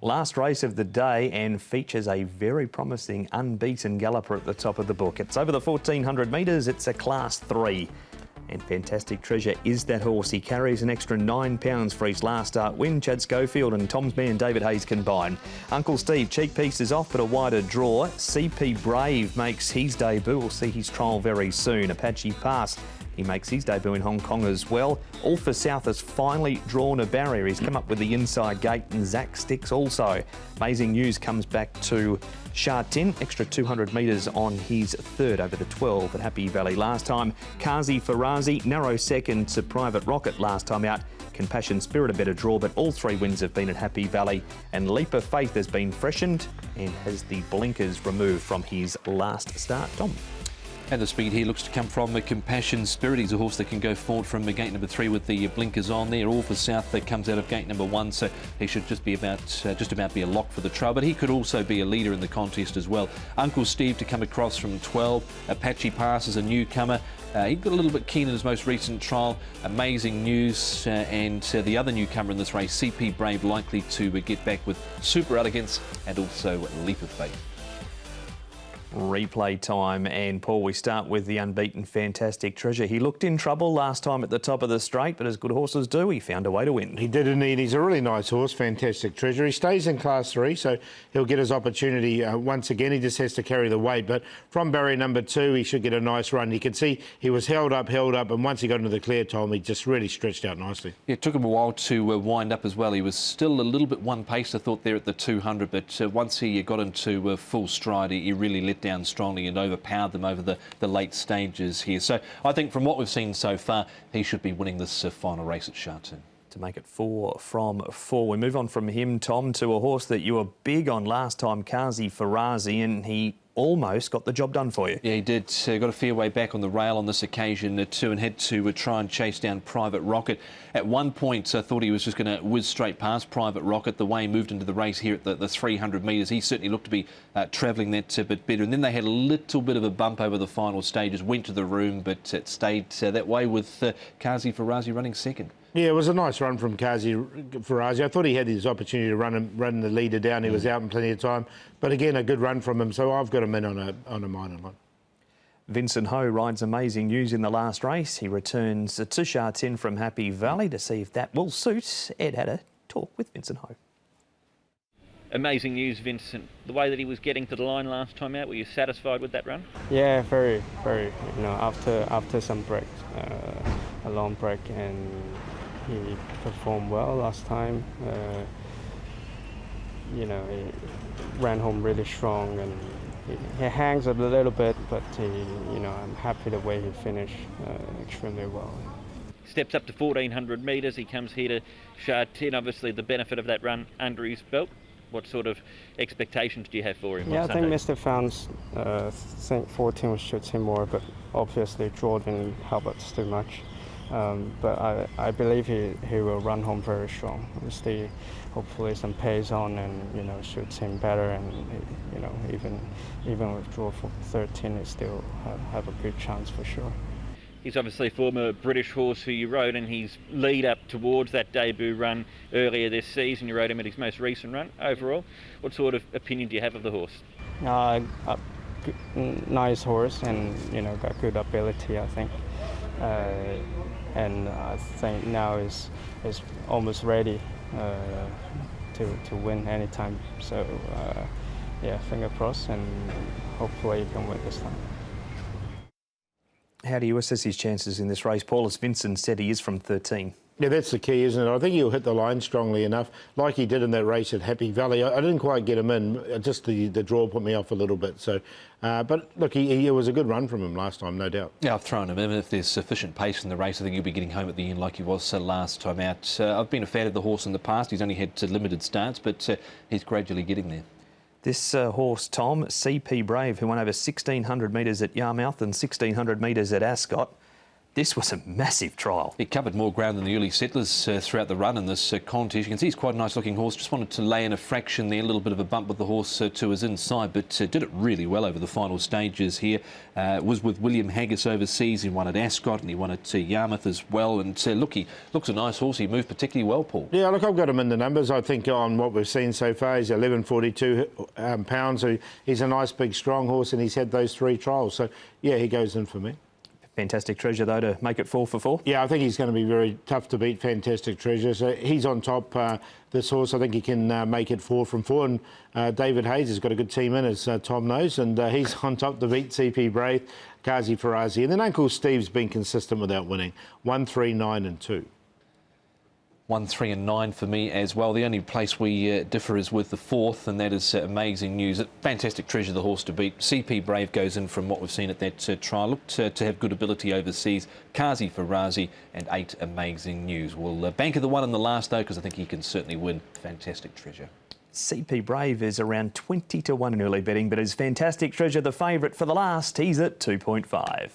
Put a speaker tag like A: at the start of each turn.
A: Last race of the day and features a very promising unbeaten galloper at the top of the book. It's over the 1400 metres, it's a Class 3. And Fantastic Treasure is that horse. He carries an extra £9 for his last start win. Chad Schofield and Tom's man David Hayes combine. Uncle Steve, cheek piece is off but a wider draw. CP Brave makes his debut. We'll see his trial very soon. Apache Pass, he makes his debut in Hong Kong as well. All for South has finally drawn a barrier. He's come up with the inside gate, and Zach Sticks also. Amazing News comes back to Sha Tin, extra 200 metres on his third over the 12 at Happy Valley last time. Kazi Farazi, narrow second to Private Rocket last time out. Compassion Spirit a better draw, but all three wins have been at Happy Valley. And Leap of Faith has been freshened and has the blinkers removed from his last start. Tom.
B: And the speed here looks to come from the Compassion Spirit. He's a horse that can go forward from gate number 3 with the blinkers on there. All for South that comes out of gate number 1, so he should just about be a lock for the trail. But he could also be a leader in the contest as well. Uncle Steve to come across from 12. Apache Pass is a newcomer. He got a little bit keen in his most recent trial. Amazing News and the other newcomer in this race, CP Brave, likely to get back with super elegance and also Leap of Faith.
A: Replay time, and Paul, we start with the unbeaten Fantastic Treasure. He looked in trouble last time at the top of the straight, but as good horses do, he found a way to win.
C: He did indeed. He's a really nice horse, Fantastic Treasure. He stays in Class 3, so he'll get his opportunity once again. He just has to carry the weight, but from barrier number 2, he should get a nice run. You can see he was held up, and once he got into the clear time, he just really stretched out nicely.
B: Yeah, it took him a while to wind up as well. He was still a little bit one-paced, I thought, there at the 200, but once he got into full stride, he really let down strongly and overpowered them over the late stages here. So I think from what we've seen so far, he should be winning this final race at Sha Tin.
A: To make it 4 from 4. We move on from him, Tom, to a horse that you were big on last time, Kazi Farazi, and he almost got the job done for you.
B: Yeah, he did. Got a fair way back on the rail on this occasion too, and had to try and chase down Private Rocket. At one point, I thought he was just going to whiz straight past Private Rocket. The way he moved into the race here at the 300 metres, he certainly looked to be travelling that a bit better. And then they had a little bit of a bump over the final stages, went to the room, but it stayed that way with Kazi Farazi running second.
C: Yeah, it was a nice run from Kazi Farazi. I thought he had his opportunity to run the leader down. He was out in plenty of time. But again, a good run from him, so I've got him in on a minor line.
A: Vincent Ho rides Amazing News in the last race. He returns to Sha Tin from Happy Valley to see if that will suit. Ed had a talk with Vincent Ho.
D: Amazing News, Vincent. The way that he was getting to the line last time out, were you satisfied with that run?
E: Yeah, very, very. You know, after some breaks, a long break, and he performed well last time. You know, he ran home really strong, and he hangs a little bit, but you know, I'm happy the way he finished extremely well.
D: Steps up to 1400 metres. He comes here to Sha Tin. Obviously, the benefit of that run under his belt. What sort of expectations do you have for him?
E: Yeah,
D: on
E: I
D: Sunday?
E: think Mr. Fans think 14 would suit him more, but obviously draw didn't help us too much. But I believe he will run home very strong. Obviously, hopefully some pace on, and you know, suits him better, and you know, even with draw for 13, he still have a good chance for sure.
D: He's obviously a former British horse who you rode in his lead up towards that debut run earlier this season. You rode him at his most recent run. Overall, what sort of opinion do you have of the horse?
E: Nice horse, and you know, got good ability, I think. And I think now is almost ready to win anytime. So yeah, finger crossed, and hopefully he can win this time.
A: How do you assess his chances in this race, Paul? As Vincent said, he is from 13.
C: Yeah, that's the key, isn't it? I think he'll hit the line strongly enough, like he did in that race at Happy Valley. I didn't quite get him in, just the draw put me off a little bit. So, but look, it was a good run from him last time, no doubt.
B: Yeah, I've thrown him in. If there's sufficient pace in the race, I think he'll be getting home at the end like he was last time out. I've been a fan of the horse in the past. He's only had limited starts, but he's gradually getting there.
A: This horse, Tom, CP Brave, who won over 1,600 metres at Yarmouth and 1,600 metres at Ascot, This was a massive trial.
B: He covered more ground than the early settlers throughout the run in this contest. You can see he's quite a nice looking horse. Just wanted to lay in a fraction there, a little bit of a bump with the horse to his inside, but did it really well over the final stages here. Was with William Haggis overseas. He won at Ascot and he won at Yarmouth as well. And look, he looks a nice horse. He moved particularly well, Paul.
C: Yeah, look, I've got him in the numbers. I think on what we've seen so far, he's 11.42 pounds. So he's a nice, big, strong horse, and he's had those 3 trials. So, yeah, he goes in for me.
A: Fantastic Treasure, though, to make it 4 for 4.
C: Yeah, I think he's going to be very tough to beat, Fantastic Treasure. So he's on top, this horse. I think he can make it 4 from 4. And David Hayes has got a good team in, as Tom knows, and he's on top to beat CP Brave, Kazi Farazi. And then Uncle Steve's been consistent without winning. 1, 3, 9 and 2.
B: 1, 3 and 9 for me as well. The only place we differ is with the 4th, and that is Amazing News. Fantastic Treasure, the horse to beat. CP Brave goes in from what we've seen at that trial. Looked to have good ability overseas. Kazi Farazi and 8 Amazing News. We'll bank the one in the last, though, because I think he can certainly win Fantastic Treasure.
A: CP Brave is around 20 to 1 in early betting, but is Fantastic Treasure the favourite for the last? He's at 2.5.